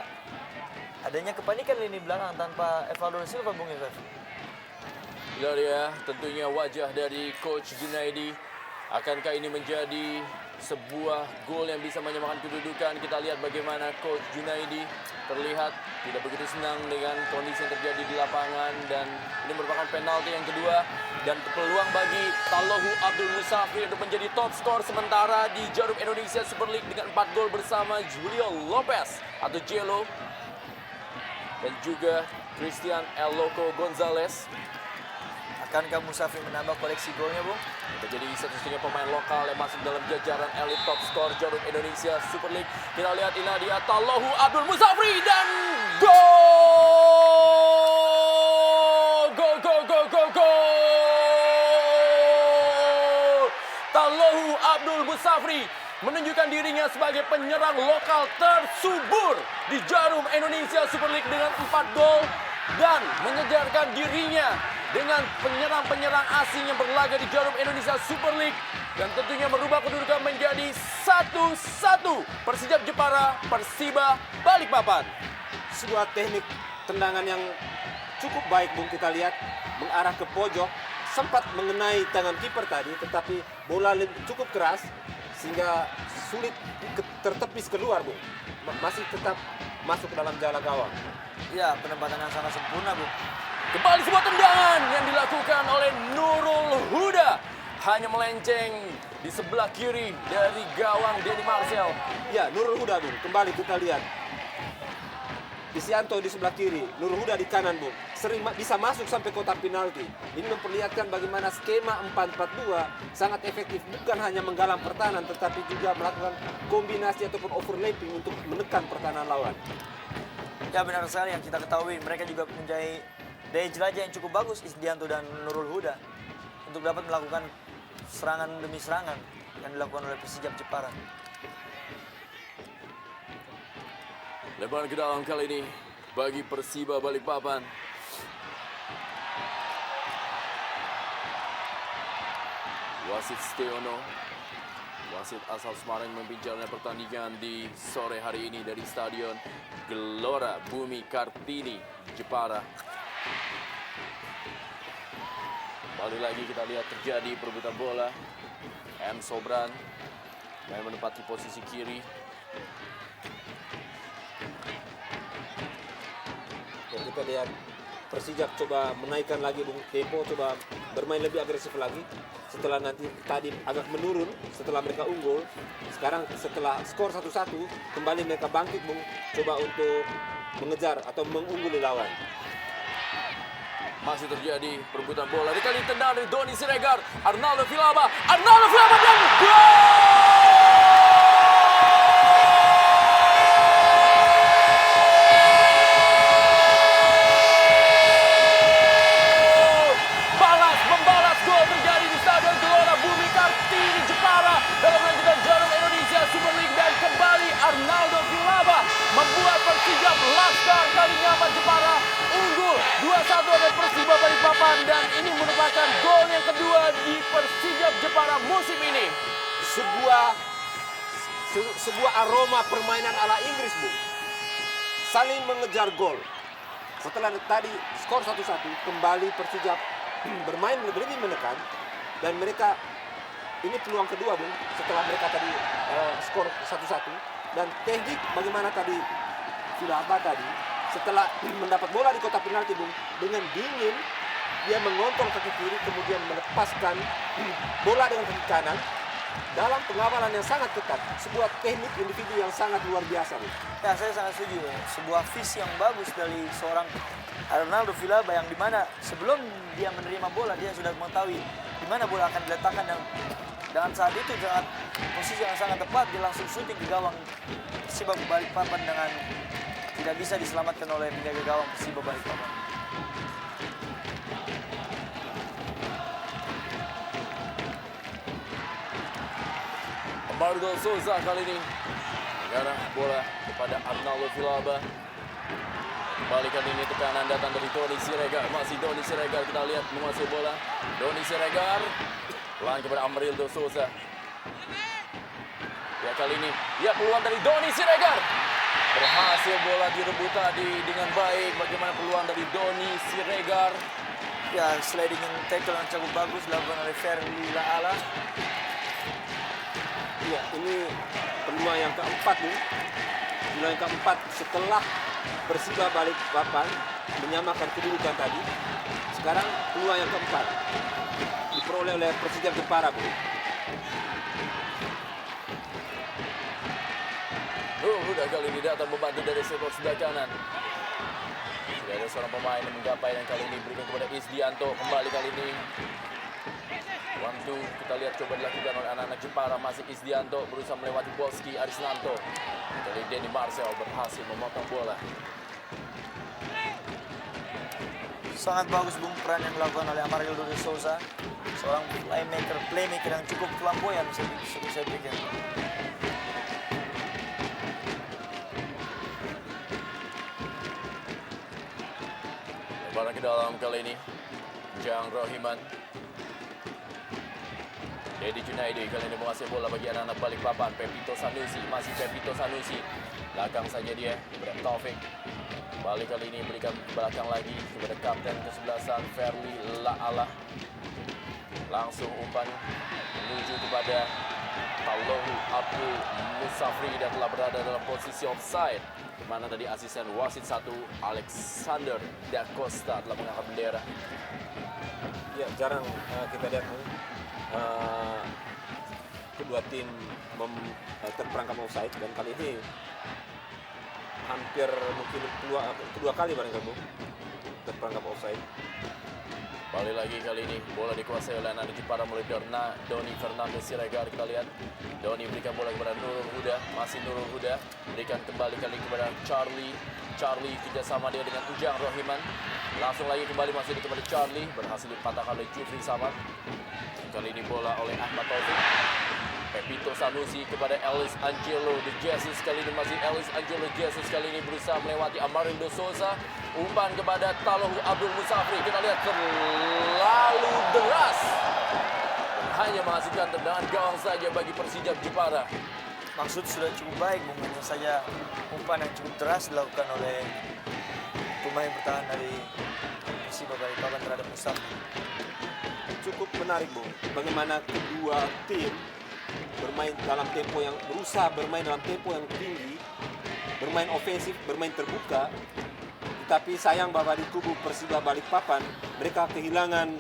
adanya kepanikan lini belakang tanpa Evaldo Silva, Bung Yosef. Inilah dia tentunya wajah dari Coach Junaidi. Akankah ini menjadi sebuah gol yang bisa menyamakan kedudukan? Kita lihat bagaimana Coach Junaidi terlihat tidak begitu senang dengan kondisi yang terjadi di lapangan. Dan ini merupakan penalti yang kedua. Dan peluang bagi Talohu Abdul Musafri untuk menjadi top skor sementara di Jarum Indonesia Super League dengan 4 gol bersama Julio Lopez atau Jello. Dan juga Christian El Loco Gonzalez. Akankah Musafri menambah koleksi golnya, Bung? Menjadi satu-satunya pemain lokal yang masuk dalam jajaran elit top skor Jarum Indonesia Super League. Kita lihat ini dia Talohu Abdul Musafri dan gol! Gol, gol, gol, gol, gol! Talohu Abdul Musafri menunjukkan dirinya sebagai penyerang lokal tersubur di Jarum Indonesia Super League dengan 4 gol dan menyejarkan dirinya dengan penyerang-penyerang asing yang berlaga di Jarum Indonesia Super League dan tentunya merubah kedudukan menjadi 1-1 Persijap Jepara Persiba Balikpapan. Sebuah teknik tendangan yang cukup baik, Bung, kita lihat mengarah ke pojok, sempat mengenai tangan kiper tadi, tetapi bola cukup keras sehingga sulit tertepis keluar, Bung. Masih tetap masuk ke dalam jala gawang. Ya, penempatan yang sangat sempurna, Bung. Kembali sebuah tendangan yang dilakukan oleh Nurul Huda. Hanya melenceng di sebelah kiri dari gawang Denny Marcel. Ya, Nurul Huda, Bung. Kembali kita lihat. Isianto di sebelah kiri, Nurul Huda di kanan, Bung. Sering bisa masuk sampai kotak penalti. Ini memperlihatkan bagaimana skema 4-4-2 sangat efektif. Bukan hanya menggalang pertahanan, tetapi juga melakukan kombinasi ataupun overlapping untuk menekan pertahanan lawan. Ya, benar sekali yang kita ketahui. Mereka juga mempunyai daya jelajah yang cukup bagus, Isdianto dan Nurul Huda, untuk dapat melakukan serangan demi serangan yang dilakukan oleh Persijap Jepara. Lebaran ke dalam kali ini bagi Persiba Balikpapan. Wasit Steono, wasit asal Semarang memimpin jalannya pertandingan di sore hari ini dari Stadion Gelora Bumi Kartini, Jepara. Kembali lagi kita lihat terjadi perebutan bola. M. Sobran yang menempati posisi kiri. Dan kita lihat Persijap coba menaikkan lagi, Bung, tempo, coba bermain lebih agresif lagi. Setelah nanti tadi agak menurun setelah mereka unggul. Sekarang setelah skor 1-1 kembali mereka bangkit, Bung, coba untuk mengejar atau mengungguli lawan. Masih terjadi perebutan bola. Dikali tendang dari Doni Siregar. Arnaldo Villalba. Arnaldo Villalba dan gol! Membalas gol terjadi di Stadion Gelora Bumi Kartini, Jepara dalam lanjutan Jarum Indonesia Super League. Dan kembali Arnaldo Villalba membuat Persijap Laskar Kalinyamat Jepara unggul 2-1 oleh Persiba Balikpapan, dan ini merupakan gol yang kedua di Persijap Jepara musim ini. Sebuah sebuah aroma permainan ala Inggris, Bu. Saling mengejar gol. Setelah tadi skor 1-1, kembali Persija bermain lebih menekan. Dan mereka, ini peluang kedua, Bung. Setelah mereka tadi skor 1-1. Dan teknik bagaimana tadi, Vilaba tadi, setelah mendapat bola di kotak penalti, Bung, dengan dingin, dia mengontrol kaki kiri, kemudian melepaskan bola dengan kaki kanan. Dalam pengawalan yang sangat ketat, sebuah teknik individu yang sangat luar biasa. Ya, saya sangat setuju. Sebuah visi yang bagus dari seorang Arnaldo Vilaba yang dimana sebelum dia menerima bola, dia sudah mengetahui di mana bola akan diletakkan, dan dengan saat itu posisi yang sangat tepat, dia langsung syuting ke gawang Persiba Balikpapan dengan tidak bisa diselamatkan oleh penjaga gawang Persiba Balikpapan. Margo Souza kali ini mengarah bola kepada Arnaldo Vilaba. Kembali kali ini tekanan datang dari Doni Siregar. Masih Doni Siregar, kita lihat menguasai bola. Doni Siregar pelan kepada Amarildo Souza. Ya, kali ini ya peluang dari Doni Siregar. Berhasil bola direbut tadi dengan baik. Bagaimana peluang dari Doni Siregar? Ya, sliding tackle yang cukup bagus dilakukan oleh Ferli Laala. Ya, ini peluang yang keempat, Bu. Peluang yang keempat setelah Persiba Balikpapan menyamakan kedudukan tadi. Sekarang peluang yang keempat diperoleh oleh Persija Jepara, Bu. Udah kali ini datang membantu dari sektor sebelah kanan. Tidak ada seorang pemain yang menggapai, dan kali ini berikan kepada Isdianto. Kembali kali ini 1-2, kita lihat coba dilakukan oleh anak-anak Jepara. Masih Isdianto berusaha melewati Boski Arisnanto. Kali Denny Marcel berhasil memotong bola. Sangat bagus, Bung, peran yang dilakukan oleh Amarildo de Souza. Seorang playmaker yang cukup flamboyan, saya pikir. Lebaran ke dalam kali ini. Jang Rohiman. Dedi Junaidi kali ini menguasai bola bagi anak-anak Balikpapan. Pepito Sanusi, masih Pepito Sanusi. Belakang saja dia, kepada Taufik. Balik kali ini berikan belakang lagi kepada kapten kesebelasan Ferli Laala. Langsung umpan menuju kepada Talohu Abdul Musafri dan telah berada dalam posisi offside. Di mana tadi asisten wasit 1 Alexander Da Costa telah mengangkat bendera. Ya, jarang kita lihat kedua tim terperangkap offside, dan kali ini hampir mungkin kedua kali barangkali, Bu, terperangkap offside. Balik lagi kali ini bola dikuasai oleh anak Jepara melalui Doni Fernando Siregar. Kita lihat Doni berikan bola kepada Nurul Huda, masih Nurul Huda berikan kembali kali kepada Charlie kerjasama dia dengan Ujang Rohiman. Langsung lagi kembali masih kepada Charlie, berhasil dipatahkan oleh Jufri Samad. Kali ini bola oleh Ahmad Taufik. Pepito Sanusi kepada Ellis Angelo de Jesus. Kali ini masih Ellis Angelo de Jesus. Kali ini berusaha melewati Amarildo Souza. Umpan kepada Talohu Abdul Musafri. Kita lihat terlalu deras. Hanya menghasilkan tendangan gawang saja bagi Persija Jepara. Maksud sudah cukup baik, Bung. Hanya saja umpan yang cukup deras dilakukan oleh pemain bertahan dari Persiba Balikpapan terhadap Musafri. Cukup menarik, Bu, bagaimana kedua tim bermain dalam tempo yang bermain dalam tempo yang tinggi, bermain ofensif, bermain terbuka. Tetapi sayang bahwa di kubu Persiba Balikpapan mereka kehilangan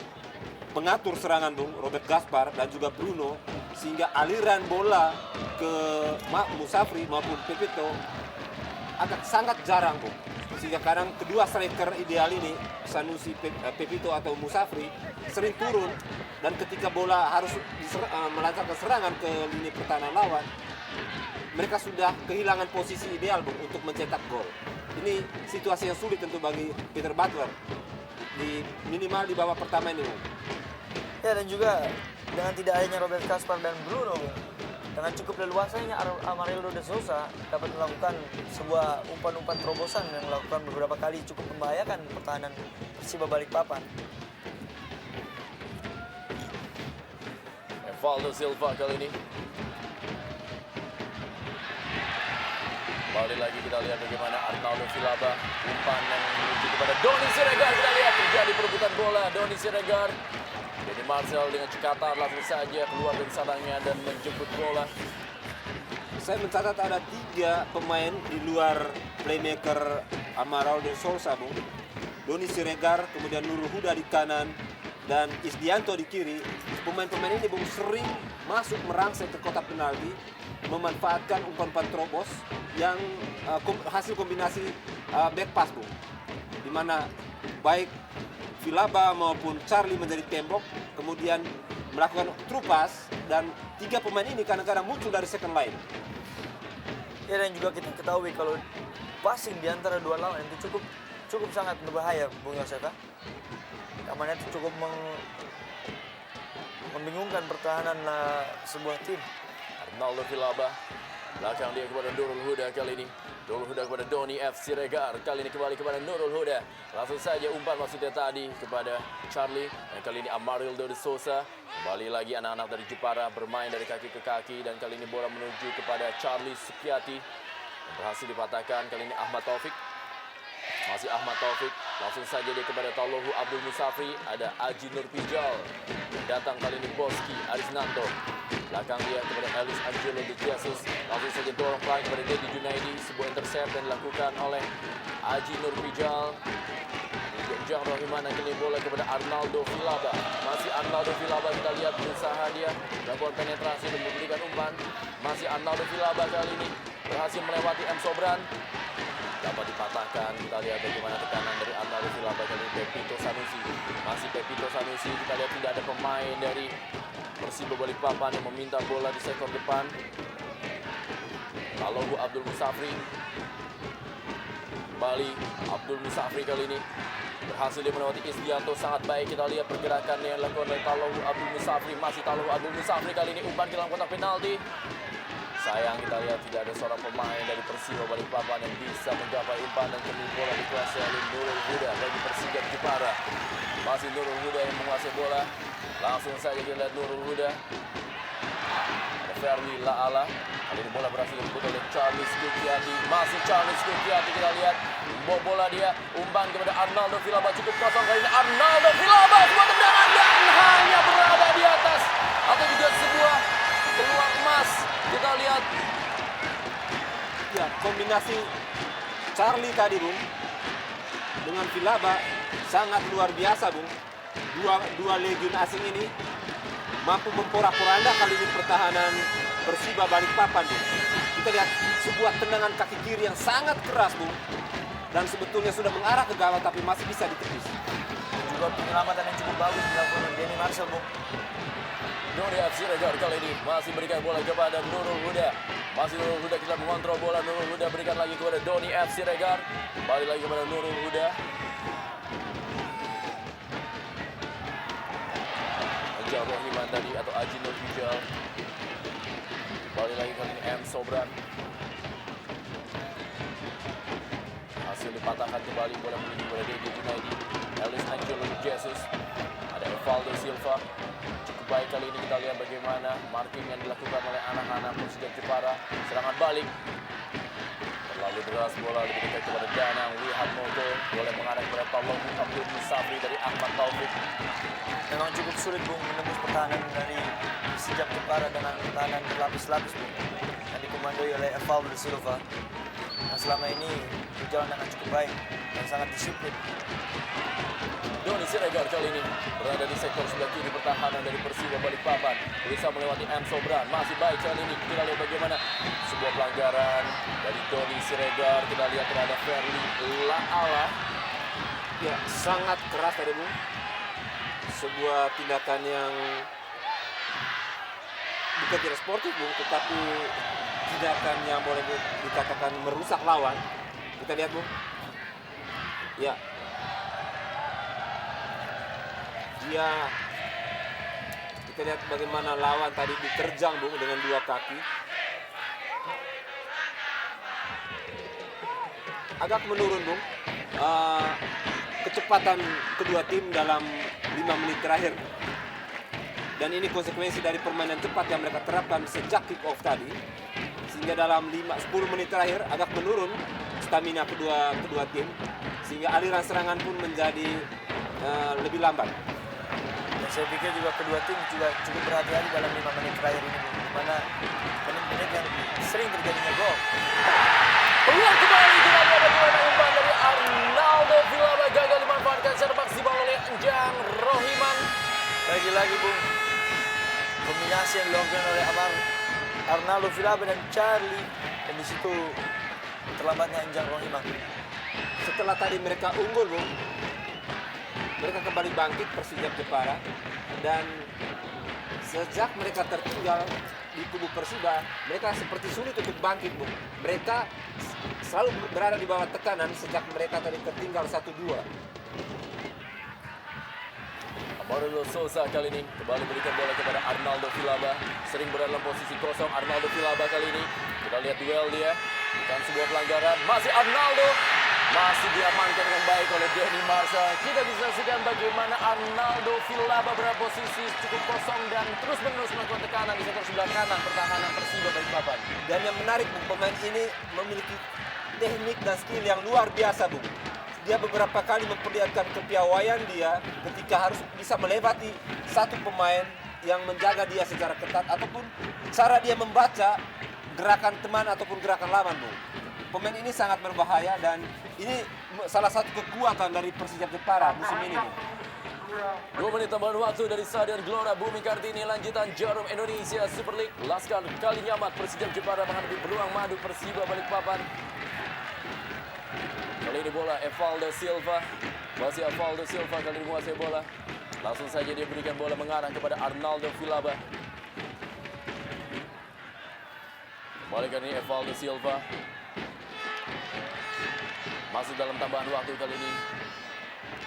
pengatur serangan, Bung, Robert Gaspar dan juga Bruno, sehingga aliran bola ke Musafri maupun Pepito agak sangat jarang, Bung. Sehingga kadang kedua striker ideal ini, Sanusi, Pepito atau Musafri, sering turun, dan ketika bola harus melancarkan serangan ke lini pertahanan lawan, mereka sudah kehilangan posisi ideal, Bung, untuk mencetak gol. Ini situasi yang sulit tentu bagi Peter Butler, minimal di babak pertama ini, Bung. Ya, dan juga dengan tidak adanya Robert Gaspar dan Bruno, Bung, dengan cukup leluasanya Amarildo de Souza dapat melakukan sebuah umpan-umpan terobosan yang melakukan beberapa kali cukup membahayakan pertahanan Persiba Balikpapan. Evaldo Silva kali ini Kembali lagi kita lihat bagaimana Arnaldo Villalba umpan yang menuju kepada Doni Siregar. Kita lihat terjadi perebutan bola. Doni Siregar, Denny Marcel dengan cekatan langsung saja keluar dari sarangnya dan menjemput bola. Saya mencatat ada 3 pemain di luar playmaker Amaral de Sousa, Bung. Doni Siregar, kemudian Nurul Huda di kanan, dan Isdianto di kiri. Pemain-pemain ini, Bung, sering masuk merangsek ke kotak penalti, memanfaatkan umpan-umpan terobos yang hasil kombinasi back pass, Bung. Di mana baik Villalba maupun Charlie menjadi tembok, kemudian melakukan true pass, dan 3 pemain ini kadang-kadang muncul dari second line. Ya, dan juga kita ketahui kalau passing di antara dua lawan itu cukup sangat berbahaya, Bung Yosef. Namanya itu cukup membingungkan pertahanan sebuah tim. Arnaldo Villalba, belakang dia kepada Nurul Huda kali ini. Nurul Huda kepada Doni F. Siregar, kali ini kembali kepada Nurul Huda. Langsung saja umpan maksudnya tadi kepada Charlie. Dan kali ini Amarildo de Sousa. Kembali lagi anak-anak dari Jepara bermain dari kaki ke kaki. Dan kali ini bola menuju kepada Charlie Sukiati. Berhasil dipatahkan kali ini Ahmad Taufik. Masih Ahmad Taufik, langsung saja dia kepada Taulohu Abdul Musafri. Ada Aji Nurpijal, datang kali ini Boski Arisnanto. Belakang dia kepada Elis Angelo de Jesus. Langsung saja dorong pelan kepada Dedi Junaidi. Sebuah intercept dan dilakukan oleh Aji Nurpijal. Jang Rohimana, kini bola kepada Arnaldo Villalba. Masih Arnaldo Villalba, kita lihat berusaha dia melakukan penetrasi dan memberikan umpan. Masih Arnaldo Villalba kali ini berhasil melewati M. Sobran. Dapat dipatahkan, kita lihat bagaimana tekanan dari Arnaldo Villalba kali ini. Pepito Sanusi, masih Pepito Sanusi. Kita lihat tidak ada pemain dari Persiba Balikpapan yang meminta bola di sektor depan. Taulohu Abdul Musafri, kembali Abdul Musafri kali ini berhasil dia melewati Isdianto, sangat baik. Kita lihat pergerakan yang dilakukan oleh Taulohu Abdul Musafri. Masih Taulohu Abdul Musafri kali ini umpan ke dalam kotak penalti. Sayang, kita lihat tidak ada seorang pemain dari Persiba Balikpapan yang bisa menggapai umpan dan kembali bola dikuasai oleh Nurul Huda bagi Persija Jepara. Masih Nurul Huda yang menguasai bola. Langsung saja kita lihat Nurul Huda. Ada Ferli Laala. Kali ini bola berhasil direbut oleh Charlie Sukiati. Masih Charlie Sukiati, kita lihat bola dia umpan kepada Arnaldo Villalba, cukup kosong kali ini. Arnaldo Villalba, sebuah tendangan dan hanya berada di atas atau juga sebuah peluang emas. Kita lihat Ya, kombinasi Charlie tadi, Bung, dengan Villalba sangat luar biasa, Bung. Dua legion asing ini mampu memporak-poranda kali ini pertahanan Persiba Balikpapan, Bung. Kita lihat sebuah tendangan kaki kiri yang sangat keras, Bung, dan sebetulnya sudah mengarah ke gawang tapi masih bisa ditepis. Juga penyelamatan yang cukup bagus dilakukan oleh Denny Marcel, Bung. Doni F. Siregar kali ini masih berikan bola kepada Nurul Huda. Masih Nurul Huda, kita mengontrol bola. Nurul Huda berikan lagi kepada Doni F. Siregar. Kembali lagi kepada Nurul Huda. Ajal Rohiman tadi atau Aji Nurpijal. Kembali lagi kali ini M. Sobran. Hasil dipatahkan kembali, bola menuju kepada Dedi Junaidi. Elis Angelo Jesus. Ada Evaldo Silva. Cukup baik kali ini, kita lihat bagaimana marking yang dilakukan oleh anak-anak Persija Jepara. Serangan balik. Terlalu deras, bola lebih dekat kepada Danang Wihatmoko. Bola mengarah kepada Taulohu Abdul Musafri dari Ahmad Taufik. Memang cukup sulit, Bung, menembus pertahanan dari Persija Jepara dengan pertahanan berlapis-lapis, Bung, yang dikomandoi oleh Evaldo Silva. Yang selama ini berjalan dengan cukup baik dan sangat disiplin. Doni Siregar kali ini berada di sektor sebelah kiri pertahanan dari Persiba Balikpapan. Berusaha melewati M. Sobran. Masih baik kali ini. Kita lihat bagaimana sebuah pelanggaran dari Doni Siregar. Kita lihat terhadap Ferli Laala. Ya, sangat keras tadi, Bung. Sebuah tindakan yang bukan tidak sportif, Bung, tetapi tindakan yang boleh dikatakan merusak lawan. Kita lihat, Bung. Ya. Kita lihat bagaimana lawan tadi diterjang, Bung, dengan 2 kaki. Agak menurun, Bung, kecepatan kedua tim dalam 5 menit terakhir. Dan ini konsekuensi dari permainan cepat yang mereka terapkan sejak kick off tadi. sehingga dalam 10 menit terakhir agak menurun stamina kedua tim, sehingga aliran serangan pun menjadi lebih lambat. Dan saya pikir juga kedua tim juga cukup berhati-hati dalam 5 menit terakhir ini, di mana menit-menit yang sering terjadinya gol. Peluang kembali kita lihat bagaimana umpan dari Arnaldo Villalba gagal dimanfaatkan secara maksimal oleh Enjang Rohiman. Lagi-lagi Bung, kombinasi yang dilakukan oleh Arnaldo Villalba dan Charlie, dan di situ terlambatnya Enjang Rohiman. Setelah tadi mereka unggul, Bung, mereka kembali bangkit Persija Jepara, dan sejak mereka tertinggal di kubu Persiba, mereka seperti sulit untuk bangkit, Bung. Mereka selalu berada di bawah tekanan sejak mereka tadi tertinggal 1-2. Amarildo Souza kali ini kembali berikan bola kepada Arnaldo Villalba. Sering berada dalam posisi kosong Arnaldo Villalba kali ini. Kita lihat duel dia. Bukan sebuah pelanggaran. Masih Arnaldo. Masih diamankan dengan baik oleh Denny Marsa. Kita bisa saksikan bagaimana Arnaldo Villalba berada posisi cukup kosong dan terus-menerus melakukan tekanan di sektor sebelah kanan pertahanan Persiba Balikpapan. Dan yang menarik, Bung, pemain ini memiliki teknik dan skill yang luar biasa, Bung. Dia beberapa kali memperlihatkan kepiawaian dia ketika harus bisa melewati satu pemain yang menjaga dia secara ketat, ataupun cara dia membaca gerakan teman ataupun gerakan lawan, Bung. Pemain ini sangat berbahaya dan ini salah satu kekuatan dari Persija Jepara musim ini, Bung. 2 menit tambahan waktu dari Stadion Gelora Bumi Kartini, lanjutan Jarum Indonesia Super League. Laskar Kalinyamat Persija Jepara menghadapi Beruang Madu Persiba Balikpapan. Kali ini bola Evaldo Silva. Masih Evaldo Silva kali ini menguasai bola. Langsung saja dia berikan bola mengarah kepada Arnaldo Villalba. Kembali kali ini Evaldo Silva. Masih dalam tambahan waktu kali ini.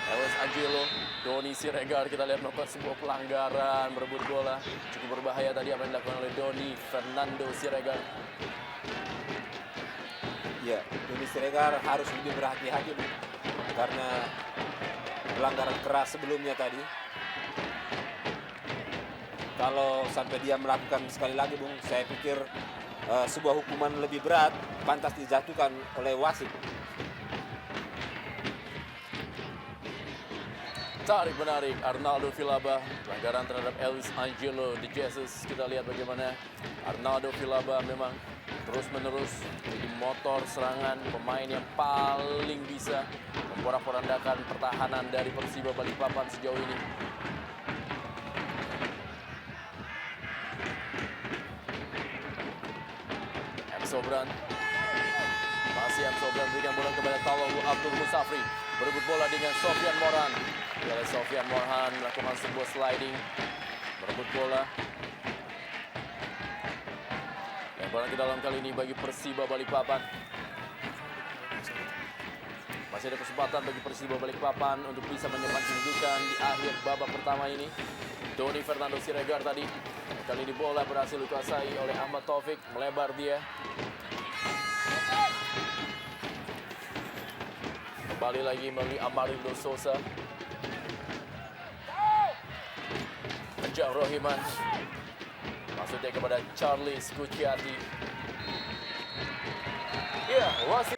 Elvis Angelo, Doni Siregar, kita lihat melakukan sebuah pelanggaran berebut bola. Cukup berbahaya tadi apa yang dilakukan oleh Doni Fernando Siregar. Ya, Doni Siregar harus lebih berhati-hati, Bung, karena pelanggaran keras sebelumnya tadi. Kalau sampai dia melakukan sekali lagi, Bung, saya pikir sebuah hukuman lebih berat pantas dijatuhkan oleh wasit. Tarik menarik Arnaldo Villalba, pelanggaran terhadap Elvis Angelo de Jesus. Kita lihat bagaimana Arnaldo Villalba memang terus-menerus jadi motor serangan, pemain yang paling bisa memporak-porandakan pertahanan dari Persiba Balikpapan sejauh ini. M. Sobran. Masih M. Sobran berikan bola kepada Talohu Abdul Musafri. Berebut bola dengan Sofian Moran. Oleh Sofian Moran melakukan sebuah sliding. Berebut bola. Bola ke dalam kali ini bagi Persiba Balikpapan. Masih ada kesempatan bagi Persiba Balikpapan untuk bisa menyimpan kedudukan di akhir babak pertama ini. Doni Fernando Siregar tadi. Kali ini bola berhasil dikuasai oleh Ahmad Taufik. Melebar dia. Kembali lagi melalui Amarildo Souza. Enjang Rohiman. Maksudnya kepada Charlie Skuciati. Ya, wasit.